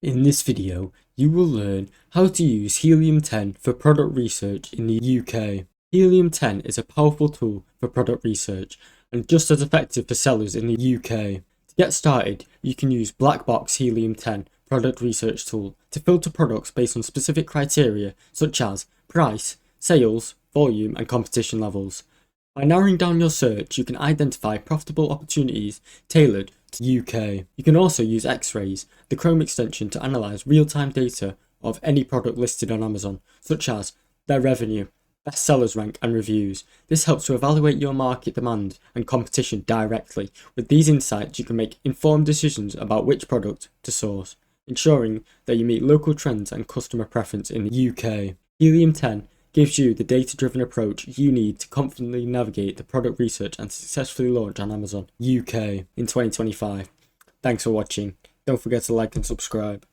In this video, you will learn how to use Helium 10 for product research in the UK. Helium 10 is a powerful tool for product research and just as effective for sellers in the UK. To get started, you can use Black Box Helium 10 product research tool to filter products based on specific criteria such as price, sales, volume, and competition levels. By narrowing down your search, you can identify profitable opportunities tailored to the UK. You can also use X-rays, the Chrome extension, to analyze real-time data of any product listed on Amazon, such as their revenue, bestsellers rank, and reviews. This helps to evaluate your market demand and competition directly. With these insights, you can make informed decisions about which product to source, ensuring that you meet local trends and customer preference in the UK. Helium 10 gives you the data-driven approach you need to confidently navigate the product research and successfully launch on Amazon UK in 2025. Thanks for watching. Don't forget to like and subscribe.